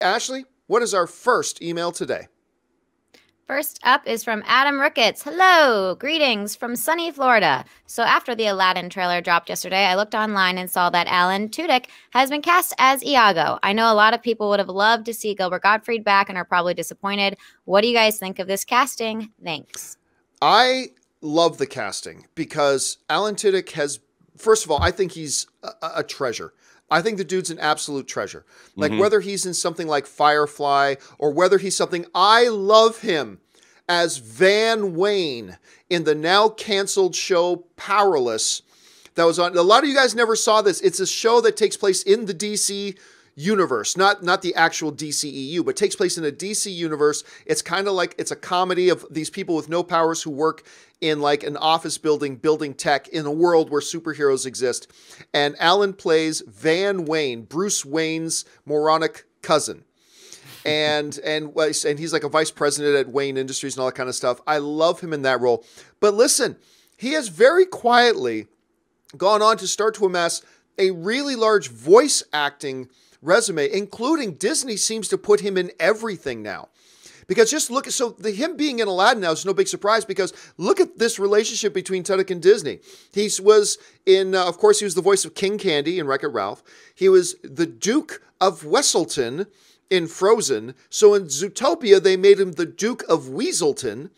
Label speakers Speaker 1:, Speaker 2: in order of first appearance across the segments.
Speaker 1: Ashley, what is our first email today?
Speaker 2: First up is from Adam Ricketts. Hello, greetings from sunny Florida. So after the Aladdin trailer dropped yesterday, I looked online and saw that Alan Tudyk has been cast as Iago. I know a lot of people would have loved to see Gilbert Gottfried back and are probably disappointed. What do you guys think of this casting? Thanks.
Speaker 1: I love the casting because Alan Tudyk has, first of all, I think he's a treasure. I think the dude's an absolute treasure. Like whether he's in something like Firefly or whether he's something, I love him as Van Wayne in the now canceled show Powerless that was on. A lot of you guys never saw this. It's a show that takes place in the DC universe, not the actual DCEU, but takes place in a DC universe. It's kind of like, it's a comedy of these people with no powers who work in like an office building, building tech in a world where superheroes exist. And Alan plays Van Wayne, Bruce Wayne's moronic cousin. And he's like a vice president at Wayne Industries and all that kind of stuff. I love him in that role. But listen, he has very quietly gone on to start to amass a really large voice acting resume, including Disney seems to put him in everything now. Because just look, him being in Aladdin now is no big surprise because look at this relationship between Tudyk and Disney. He was in, of course, he was the voice of King Candy in Wreck-It Ralph. He was the Duke of Wesselton in Frozen. So in Zootopia, they made him the Duke of Weaselton.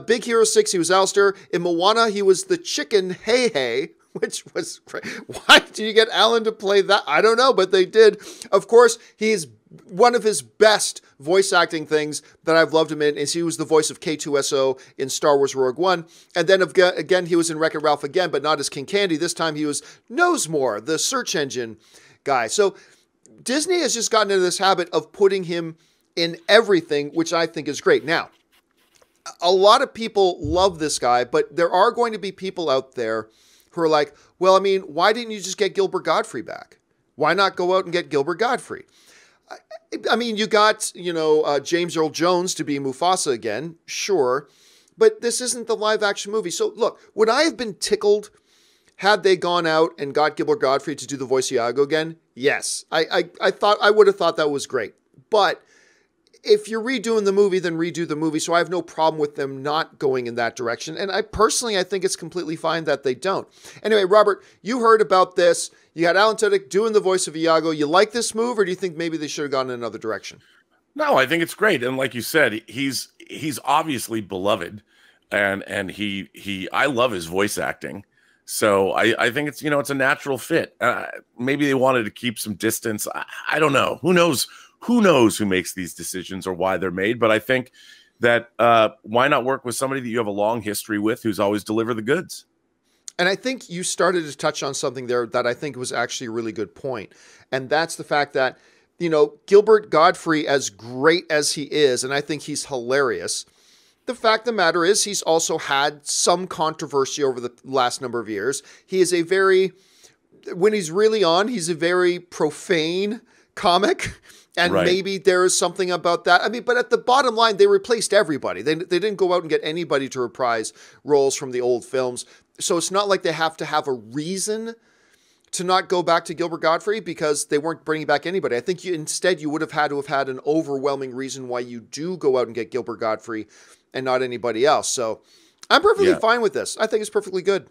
Speaker 1: Big Hero 6, he was Alistair. In Moana, he was the chicken Hey Hey, which was great. Why did you get Alan to play that? I don't know, but they did. Of course, he's one of his best voice acting things that I've loved him in is he was the voice of K2SO in Star Wars Rogue One. And then again, he was in Wreck-It Ralph again, but not as King Candy. This time he was Knowsmore, the search engine guy. So Disney has just gotten into this habit of putting him in everything, which I think is great. Now, a lot of people love this guy, but there are going to be people out there who are like, well, I mean, why didn't you just get Gilbert Gottfried back? Why not go out and get Gilbert Gottfried? I mean, you got, James Earl Jones to be Mufasa again, sure, but this isn't the live action movie. So look, would I have been tickled had they gone out and got Gilbert Gottfried to do the voice of Iago again? Yes, I would have thought that was great. But if you're redoing the movie, then redo the movie. So I have no problem with them not going in that direction. And I think it's completely fine that they don't. Anyway, Robert, you heard about this. You got Alan Tudyk doing the voice of Iago. You like this move, or do you think maybe they should have gone in another direction?
Speaker 3: No, I think it's great. And like you said, he's obviously beloved, and I love his voice acting. So I think it's, it's a natural fit. Maybe they wanted to keep some distance. I don't know. Who knows? Who knows who makes these decisions or why they're made? But I think that why not work with somebody that you have a long history with who's always delivered the goods?
Speaker 1: And I think you started to touch on something there that I think was actually a really good point. And that's the fact that, Gilbert Gottfried, as great as he is, and I think he's hilarious, the fact of the matter is he's also had some controversy over the last number of years. He is when he's really on, he's a very profane comic. And
Speaker 3: right.
Speaker 1: Maybe there is something about that. I mean, but at the bottom line, they replaced everybody. They didn't go out and get anybody to reprise roles from the old films. So it's not like they have to have a reason to not go back to Gilbert Gottfried because they weren't bringing back anybody. I think instead you would have had to have had an overwhelming reason why you do go out and get Gilbert Gottfried and not anybody else. So I'm perfectly fine with this. I think it's perfectly good.